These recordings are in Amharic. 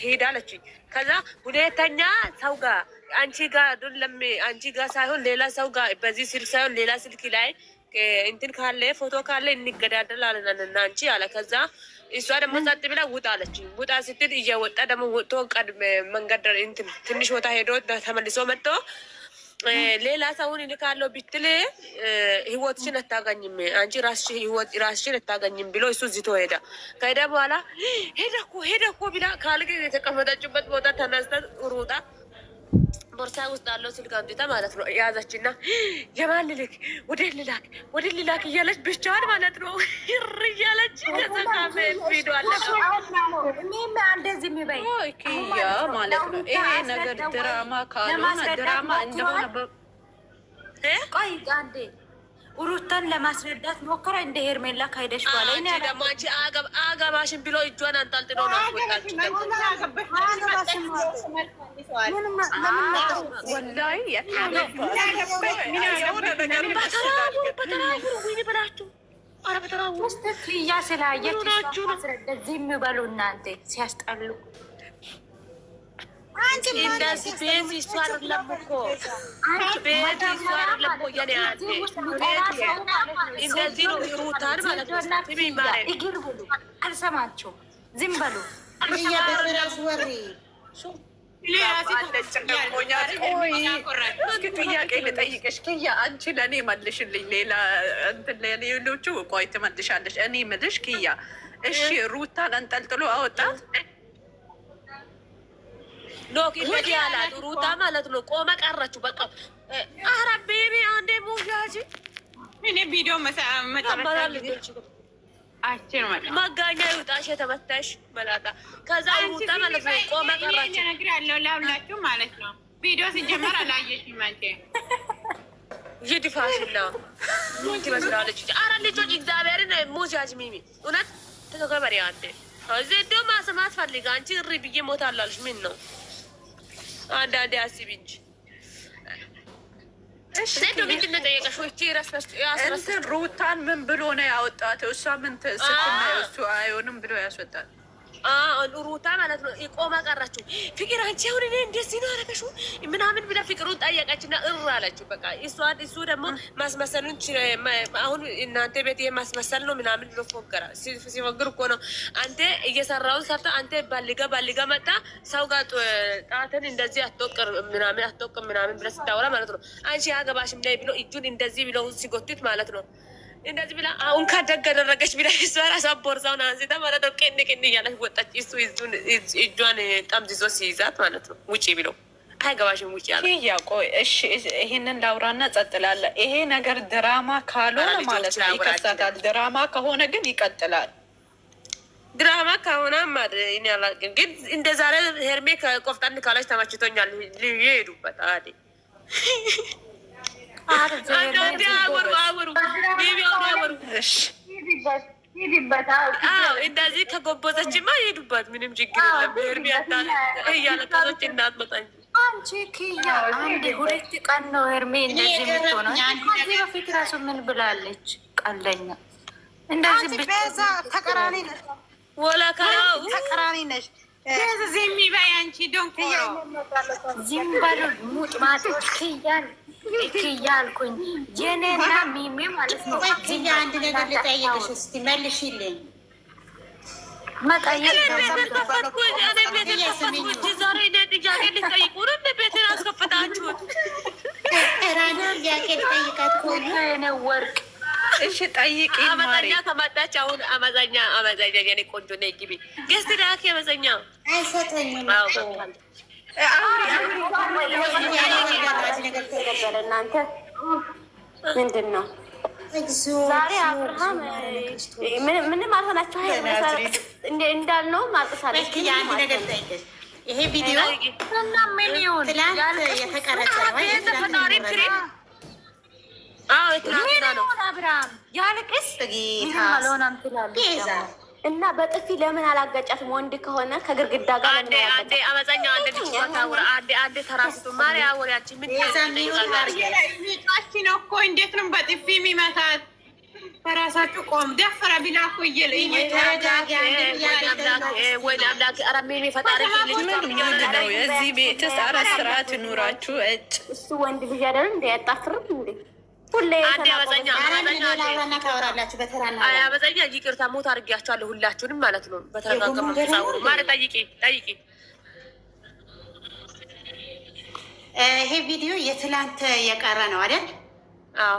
ሄዳለችኝ። ከዛ ሁለተኛ ሰው ጋር አንቺ ጋር አይደለም አንቺ ጋር ሳይሆን ሌላ ሰው ጋር በዚህ ስልክ ሳይሆን ሌላ ስልክ ላይ እንትን ካለ ፎቶ ካለ እንገዳደላለን እና አንቺ አለ። ከዛ እሷ ደግሞ ጸጥ ብላ ውጣ አለችኝ። ውጣ ስትል እየወጣ ደግሞ ወጥቶ ቀድመ መንገድ እንትን ትንሽ ቦታ ሄዶ ተመልሶ መጥቶ ሌላ ሰውን ይልካለሁ ብትል ህይወትሽን አታገኝም፣ አንቺ ራስሽን አታገኝም ብሎ እሱ ዝቶ ሄዳ። ከሄዳ በኋላ ሄደ እኮ ብላ ካልግ የተቀመጠችበት ቦታ ተነስታ ሩጣ ቦርሳ ውስጥ አለው ስልክ አምጥታ ማለት ነው ያዘችና የማን ልክ ወደ ልላክ እያለች ብቻዋን ማለት ነው ይር እያለች ተዘካመ ቪዲዮ አለ እኔም እንደዚህ የሚበይ ኪያ ማለት ነው። ይሄ ነገር ድራማ ካልሆነ ድራማ እንደሆነ ቆይ አንዴ ሩታን ለማስረዳት ሞከረ። እንደ ሄርሜላ ካይደሽ በኋላ እኔ ደግሞ አንቺ አገባሽን ብሎ እጇን አንጠልጥሎ ነው ወጣች። ወላሂ ክያ ስላየች ማስረዳት ዝም በሉ እናንተ ሲያስጠሉ። እንደዚህ ቤት እሱ አይደለም እኮ ቤት እሱ አይደለም እኮ የኔ አንዴ እንደዚህ ነው ሩታን ማለት ነው። ስሚ ማለት እግር ብሉ አልሰማቸው ዝም በሉ ጥያቄ ልጠይቅሽ ክያ፣ አንቺ ለእኔ መልሽልኝ። ሌላ እንትን ሌሎቹ ቆይ ትመልሻለሽ። እኔ ምልሽ ክያ፣ እሺ ሩታን አንጠልጥሎ አወጣ ሎክ እንደዚህ ያላት ሩታ ማለት ነው። ቆመ ቀረችው በቃ። ኧረ ቤቢ አንዴ ሙያጂ እኔ ቪዲዮ መጋኛ ይውጣሽ የተመታሽ መላጣ። ከዛ ሩታ ማለት ነው ቆመ ቀረችው። እነግራለሁ ላውላችሁ ማለት ነው። ቪዲዮ ሲጀመር አላየሽም አንቺ ይድፋሽና ምን ትመስላለች? ኧረ ልጆች እግዚአብሔርን ሙያጂ ሚሚ እውነት ተከበሪ አንዴ። እዚህ እንደው ማስማት ፈልጋ አንቺ እሪ ብዬ ሞታላለሽ። ምን ነው አንዳንዴ አስቢ እንጂ ዘንዶ ምንድን ነው ጠየቀሽው? እቺ እንትን ሩታን ምን ብሎ ነው ያወጣት? እሷ ምን ስትናየው እሱ አይሆንም ብሎ ያስወጣል። ሩታ ማለት ነው ቆማ ቀራችሁ። ፍቅር አንቺ አሁን እኔ እንደዚህ ነው አደረገሽው ምናምን ብላ ፍቅሩን ጠየቀችና አለችው። በቃ እሱ ደግሞ ማስመሰሉን አሁን እናንተ ቤት ይሄ ማስመሰል ነው ምናምን ብሎ ፎገራ። ሲፎግር እኮ ነው አንተ እየሰራውን ሰርታ አንተ ባልጋ መጣ ሰው ጋር ጣትን እንደዚህ አትወቅር ምናምን ብላ ስታወራ ማለት ነው። አንቺ አገባሽም ላይ ብሎ እጁን እንደዚህ ብሎ ሲጎትት ማለት ነው። እንደዚህ ብላ አሁን ካደግ አደረገች ብላ እሷ ራሷ ቦርሳውን አንስታ ማለት ነው ቅን እያለች ወጣች። እሱ እጇን ጠምዝዞ ሲይዛት ማለት ነው ውጪ ብሎ አይገባሽም ውጪ ያለ ቆይ እሺ፣ ይሄንን ላውራና ጸጥላለ። ይሄ ነገር ድራማ ካልሆነ ማለት ነው ይከሳታል። ድራማ ከሆነ ግን ይቀጥላል። ድራማ ከሆነ እኔ አላውቅም፣ ግን እንደ ዛሬ ሄርሜ ቆፍጣን ካለች ተመችቶኛል። ይሄዱበት አዴ እንደዚህ ከጎበዘችማ ይሄዱባት፣ ምንም ችግር የለም። ሄርሜ እያለቀሰች እናትመጣ እንጂ አንቺ ክያ አንድ ሁለት ቀን ነው ሄርሜ እንደዚህ የምትሆነው። ከዚህ በፊት ራሱ ምን ብላለች? ቀለኛ እንደዚህ ብቻ ተቀራኒ ነሽ፣ ወላካው ተቀራኒ ነሽ። ዝም በይ አንቺ ዶንቆሮ፣ ዝም በሉ ሙጥ ማጥሽ ክያን ክያ አልኩኝ። የኔና ሚሚ ማለት ነው። ክያ አንድ ነገር ልጠይቅሽ እስቲ መልሽልኝ። መጠየቅ ዛሬ ጥያቄ ልጠይቁ ነው። ቤትን አስከፍታችሁት ራዶ ጥያቄ ልጠይቃት ከሆነ ወርቅ እሺ ጠይቂ። አመዛኛ ከመጣች አሁን አመዛኛ የኔ ቆንጆ ነይ ግቢ። ገስት ዳክ አመዛኛ አይሰጠኝም። እናንተ ምንድን ነው ዛሬ አብርሃም ምንም አልሆናችሁ እንዳልነው ማልቀሳለች። አንድ ነገር ጠይቅሽ፣ ይሄ ቪዲዮ እና ምን ይሁን ትላንት የተቀረጸ ነው? አብርሃም ያልቅስ አልሆነም ትላለች እና በጥፊ ለምን አላጋጫትም? ወንድ ከሆነ ከግርግዳ ጋር አንዴ አመፀኛ አንዴ ልጅ ታውራ አንዴ ተራስቱ ማሪያ ወሪያችን ምን ነው እኮ እንዴት ነው በጥፊ የሚመታት? በራሳችሁ ቆም ደፈረ ቢላ እኮ እየለኝ ወይ አምላክ አራሜ ፈጣሪ ነው የዚህ ቤትስ አራት ስርዓት ኑራችሁ እጭ እሱ ወንድ ልጅ አይደል እንዴ? ያጣፍርም እንዴ? ሁሌ ያበዛኛ ይቅርታ ሞት አድርጊያቸዋለሁ ሁላችሁንም ማለት ነው። በተረጋጋ ማለት ጠይቂ። ይሄ ቪዲዮ የትላንት የቀረ ነው አይደል? አዎ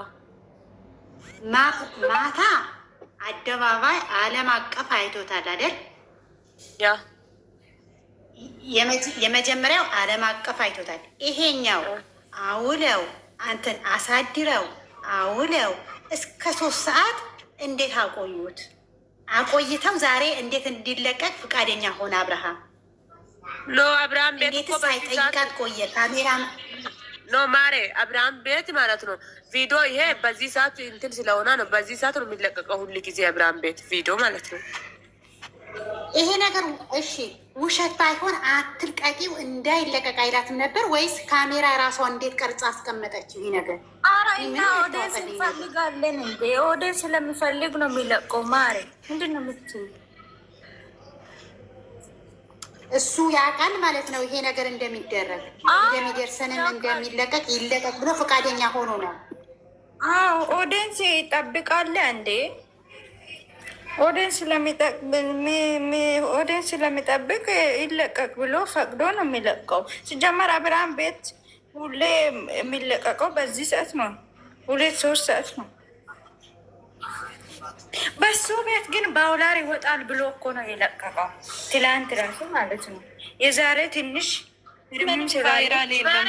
ማታ አደባባይ ዓለም አቀፍ አይቶታል አይደል? ያ የመጀመሪያው ዓለም አቀፍ አይቶታል። ይሄኛው አውለው አንተን አሳድረው አውለው እስከ 3 ሰዓት እንዴት አቆዩት? አቆይተው ዛሬ እንዴት እንዲለቀቅ ፈቃደኛ ሆነ አብርሃም? ኖ አብርሃም ቤት እኮ ሳይጠይቃት ቆየ። ካሜራ ኖ ማሬ አብርሃም ቤት ማለት ነው ቪዲዮ። ይሄ በዚህ ሰዓት እንትን ስለሆነ ነው በዚህ ሰዓት ነው የሚለቀቀው ሁሉ ጊዜ አብርሃም ቤት ቪዲዮ ማለት ነው። ይሄ ነገር እሺ ውሸት ባይሆን አትልቀቂው እንዳይለቀቅ አይላትም ነበር ወይስ ካሜራ ራሷ እንዴት ቀርጻ አስቀመጠችው? ይሄ ነገር እና ኦዲየንስ እንፈልጋለን እንዴ? ኦዲየንስ ስለሚፈልግ ነው የሚለቀው። ማሬ ምንድን ነው የምትይው? እሱ ያውቃል ማለት ነው ይሄ ነገር እንደሚደረግ እንደሚደርሰንም እንደሚለቀቅ ይለቀቅ ብሎ ፈቃደኛ ሆኖ ነው። አዎ ኦዲየንስ ይጠብቃል እንዴ? ኦዲየንስ ስለሚጠብቅ ይለቀቅ ብሎ ፈቅዶ ነው የሚለቀው። ሲጀመር አብርሃም ቤት ሁሌ የሚለቀቀው በዚህ ሰዓት ነው፣ 2-3 ሰዓት ነው። በሱ ቤት ግን በአውላር ይወጣል ብሎ እኮ ነው የለቀቀው። ትላንት ራሱ ማለት ነው። የዛሬ ትንሽ ምንም ቫይራል የለም፣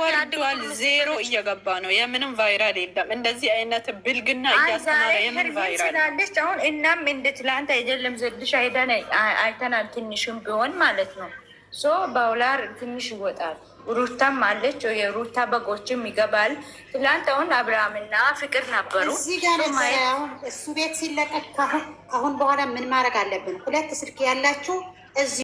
ወርዷል። 0 እየገባ ነው። የምንም ቫይራል የለም። እንደዚህ አይነት ብልግና እያስተማረ የምን ቫይራል ስላለች አሁን እናም እንደ ትላንት አይደለም ዘልሽ አይደን አይተናል። ትንሽም ቢሆን ማለት ነው ሶ በአውላር ትንሽ ይወጣል። ሩታም አለች፣ የሩታ በጎችም ይገባል። ትላንት አሁን አብርሃምና ፍቅር ነበሩ። እዚህ ጋር አሁን እሱ ቤት ሲለቀቅ ካሁን በኋላ ምን ማድረግ አለብን? 2 ስልክ ያላችሁ እዚህ